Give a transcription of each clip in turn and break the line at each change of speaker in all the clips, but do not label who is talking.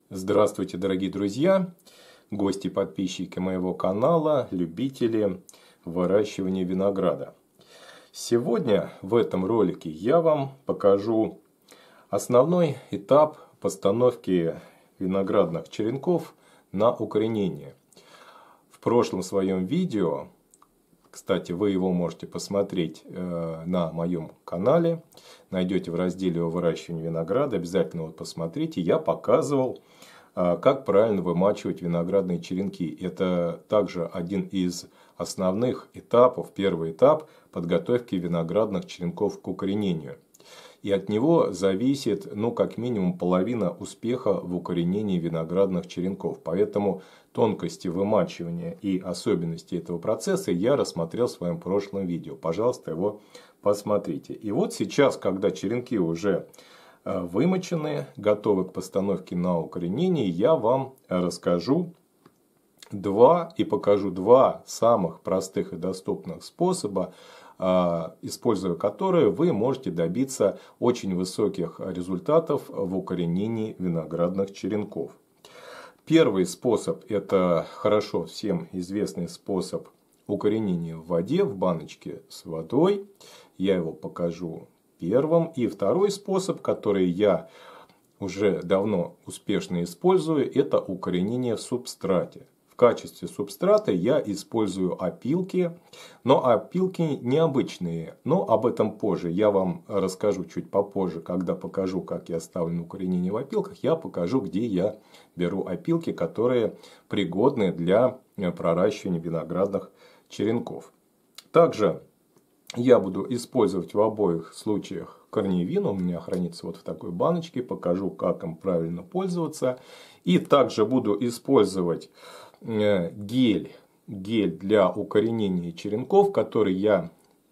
Здравствуйте, дорогие друзья, гости, подписчики моего канала, любители выращивания винограда. Сегодня в этом ролике я вам покажу основной этап постановки виноградных черенков на укоренение. В прошлом своем видео, кстати, вы его можете посмотреть на моем канале, найдете в разделе о выращивании винограда, обязательно посмотрите, я показывал, как правильно вымачивать виноградные черенки. Это также один из основных этапов, первый этап подготовки виноградных черенков к укоренению. И от него зависит, как минимум половина успеха в укоренении виноградных черенков. Поэтому тонкости вымачивания и особенности этого процесса я рассмотрел в своем прошлом видео. Пожалуйста, его посмотрите. И вот сейчас, когда черенки уже вымочены, готовы к постановке на укоренение, я вам расскажу и покажу два самых простых и доступных способа, используя которые вы можете добиться очень высоких результатов в укоренении виноградных черенков. Первый способ – это хорошо всем известный способ укоренения в воде, в баночке с водой. Я его покажу первым. И второй способ, который я уже давно успешно использую, это укоренение в субстрате. В качестве субстрата я использую опилки, но опилки необычные, но об этом позже. Я вам расскажу чуть попозже, когда покажу, как я ставлю на укоренение в опилках, я покажу, где я беру опилки, которые пригодны для проращивания виноградных черенков. Также я буду использовать в обоих случаях корневин. У меня хранится вот в такой баночке. Покажу, как им правильно пользоваться. И также буду использовать гель для укоренения черенков, который я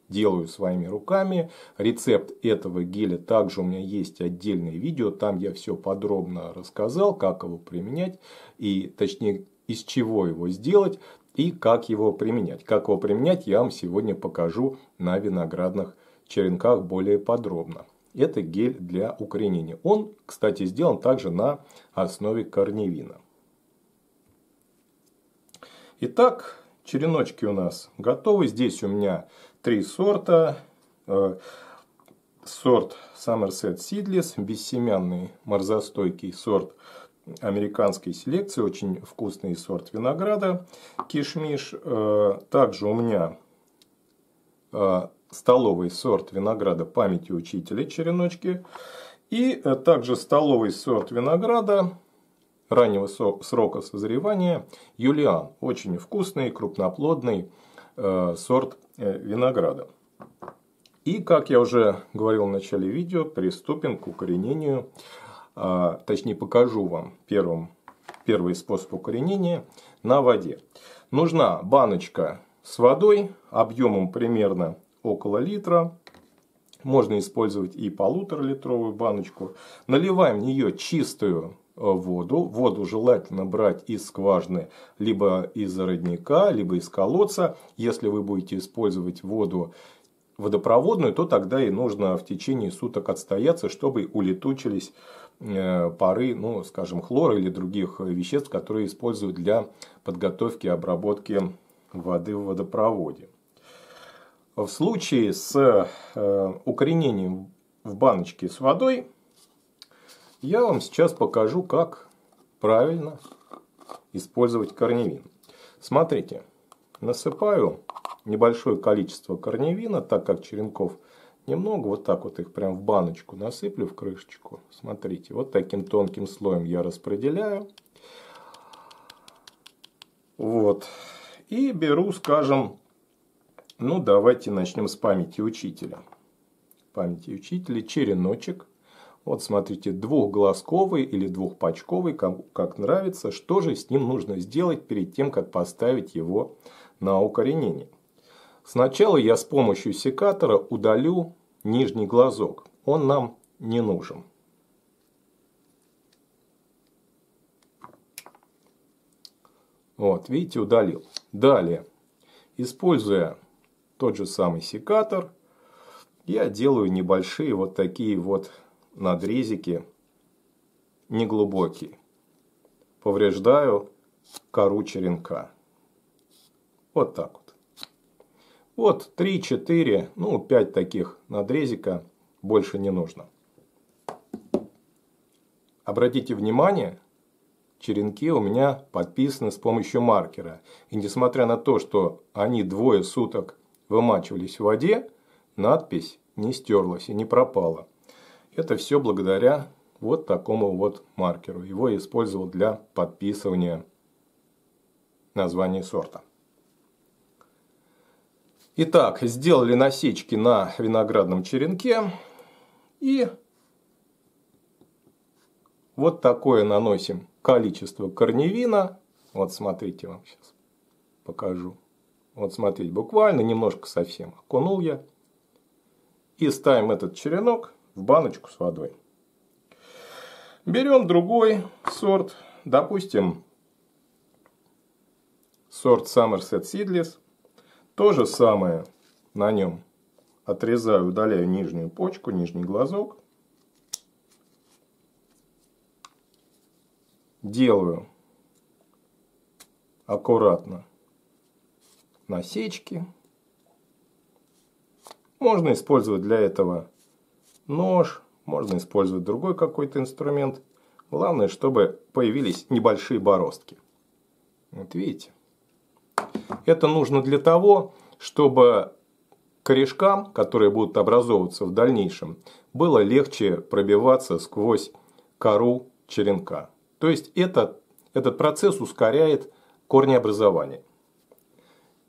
делаю своими руками. Рецепт этого геля также у меня есть отдельное видео. Там я все подробно рассказал, как его применять. И точнее, из чего его сделать. И как его применять. Как его применять, я вам сегодня покажу на виноградных черенках более подробно. Это гель для укоренения. Он, кстати, сделан также на основе корневина. Итак, череночки у нас готовы. Здесь у меня 3 сорта. Сорт Somerset Seedless, бессемянный морозостойкий сорт американской селекции, очень вкусный сорт винограда, кишмиш. Также у меня столовый сорт винограда памяти учителя, череночки. И также столовый сорт винограда раннего срока созревания Юлиан. Очень вкусный, крупноплодный сорт винограда. И, как я уже говорил в начале видео, приступим к укоренению. Точнее, покажу вам первый способ укоренения на воде. Нужна баночка с водой объемом примерно около литра. Можно использовать и 1,5-литровую баночку. Наливаем в нее чистую воду. Воду желательно брать из скважины, либо из родника, либо из колодца. Если вы будете использовать воду водопроводную, то тогда и нужно в течение суток отстояться, чтобы улетучились пары, скажем, хлора или других веществ, которые используют для подготовки и обработки воды в водопроводе. В случае с укоренением в баночке с водой, я вам сейчас покажу, как правильно использовать корневин. Смотрите, насыпаю небольшое количество корневина, так как черенков немного, вот так вот их прям в баночку насыплю, в крышечку. Смотрите, вот таким тонким слоем я распределяю. Вот. И беру, скажем, давайте начнем с памяти учителя. Памяти учителя, череночек. Вот смотрите, двухглазковый или двухпачковый, как нравится. Что же с ним нужно сделать перед тем, как поставить его на укоренение? Сначала я с помощью секатора удалю нижний глазок. Он нам не нужен. Вот, видите, удалил. Далее, используя тот же самый секатор, я делаю небольшие вот такие вот надрезики, неглубокие. повреждаю кору черенка. Вот так вот. Вот 3-4, ну 5 таких надрезика, больше не нужно. Обратите внимание, черенки у меня подписаны с помощью маркера. И несмотря на то, что они 2 суток вымачивались в воде, надпись не стерлась и не пропала. Это все благодаря вот такому вот маркеру. Его я использовал для подписывания названия сорта. Итак, сделали насечки на виноградном черенке. И вот такое наносим количество корневина. Вот смотрите, вам сейчас покажу. Вот смотрите, буквально немножко совсем окунул я. И ставим этот черенок в баночку с водой. Берем другой сорт. Допустим, сорт Somerset Seedless. То же самое на нем отрезаю, удаляю нижнюю почку, нижний глазок. Делаю аккуратно насечки. Можно использовать для этого нож, можно использовать другой какой-то инструмент. Главное, чтобы появились небольшие бороздки. Вот видите? Это нужно для того, чтобы корешкам, которые будут образовываться в дальнейшем, было легче пробиваться сквозь кору черенка. То есть этот процесс ускоряет корнеобразование.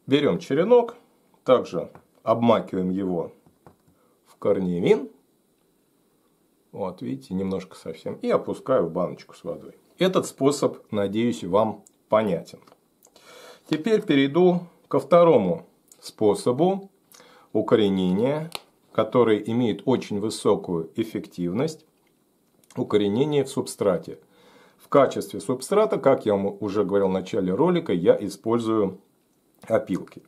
Берем черенок, также обмакиваем его в корневин. Вот видите, немножко совсем. И опускаю в баночку с водой. Этот способ, надеюсь, вам понятен. Теперь перейду ко второму способу укоренения, который имеет очень высокую эффективность. Укоренение в субстрате. В качестве субстрата, как я вам уже говорил в начале ролика, я использую опилки.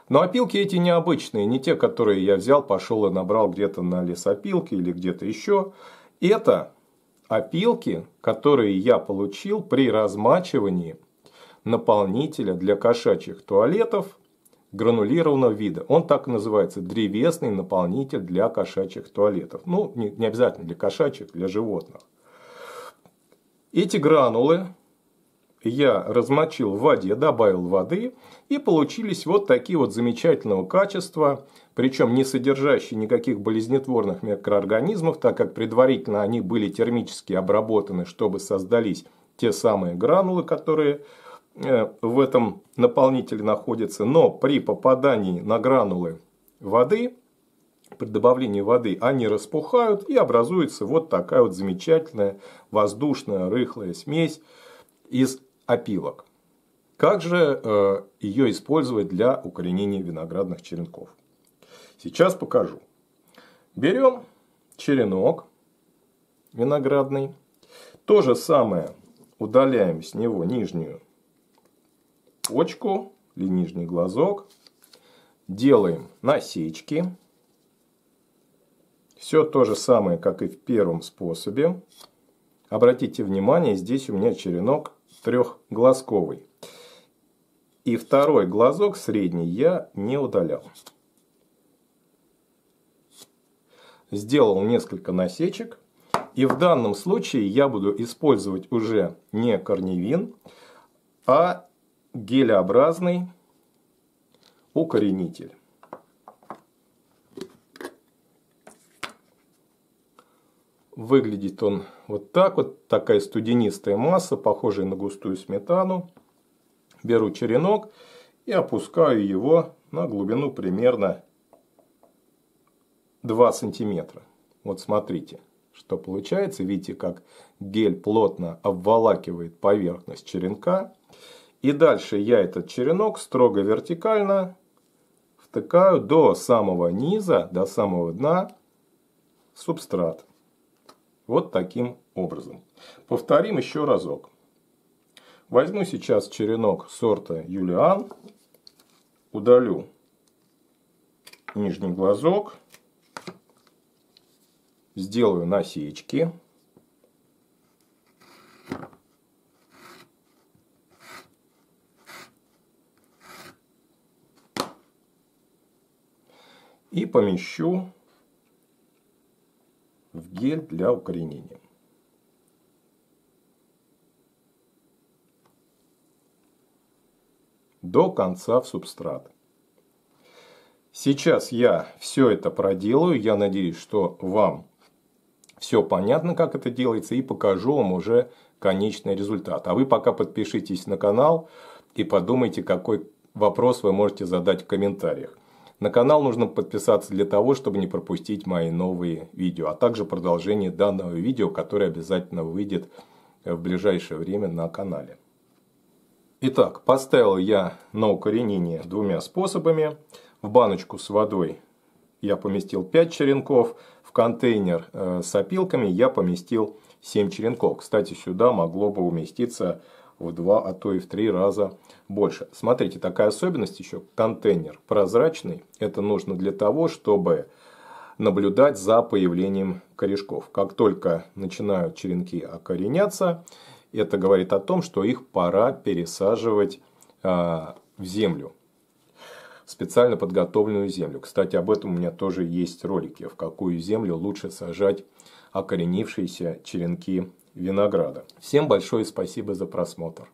Но опилки эти необычные, не те, которые я взял, пошел и набрал где-то на лесопилке или где-то еще. Это опилки, которые я получил при размачивании наполнителя для кошачьих туалетов гранулированного вида. Он так и называется, древесный наполнитель для кошачьих туалетов. Ну, не обязательно для кошачьих, для животных. Эти гранулы я размочил в воде, добавил воды, и получились вот такие вот замечательного качества, причем не содержащие никаких болезнетворных микроорганизмов, так как предварительно они были термически обработаны, чтобы создались те самые гранулы, которые в этом наполнителе находятся. Но при попадании на гранулы воды, при добавлении воды, они распухают и образуется вот такая вот замечательная воздушная рыхлая смесь из опилок. Как же ее использовать для укоренения виноградных черенков? Сейчас покажу. Берем черенок виноградный. То же самое удаляем с него нижнюю почку или нижний глазок. Делаем насечки. Все то же самое, как и в первом способе. Обратите внимание, здесь у меня черенок трехглазковый. И второй глазок, средний, я не удалял. Сделал несколько насечек. И в данном случае я буду использовать уже не корневин, а гелеобразный укоренитель. Выглядит он вот так вот. Такая студенистая масса, похожая на густую сметану. Беру черенок и опускаю его на глубину примерно 2 сантиметра. Вот смотрите, что получается. Видите, как гель плотно обволакивает поверхность черенка. И дальше я этот черенок строго вертикально втыкаю до самого низа, до самого дна в субстрат. Вот таким образом. Повторим еще разок. Возьму сейчас черенок сорта Юлиан. Удалю нижний глазок. Сделаю насечки. и помещу в гель для укоренения. До конца в субстрат. Сейчас я все это проделаю. Я надеюсь, что вам все понятно, как это делается, и покажу вам уже конечный результат. А вы пока подпишитесь на канал и подумайте, какой вопрос вы можете задать в комментариях. На канал нужно подписаться для того, чтобы не пропустить мои новые видео, а также продолжение данного видео, которое обязательно выйдет в ближайшее время на канале. Итак, поставил я на укоренение двумя способами. В баночку с водой я поместил 5 черенков, в контейнер с опилками я поместил 7 черенков. Кстати, сюда могло бы уместиться в 2, а то и в 3 раза больше. Смотрите, такая особенность еще. Контейнер прозрачный. Это нужно для того, чтобы наблюдать за появлением корешков. Как только начинают черенки окореняться, это говорит о том, что их пора пересаживать в землю. Специально подготовленную землю. Кстати, об этом у меня тоже есть ролики, в какую землю лучше сажать окоренившиеся черенки винограда. Всем большое спасибо за просмотр.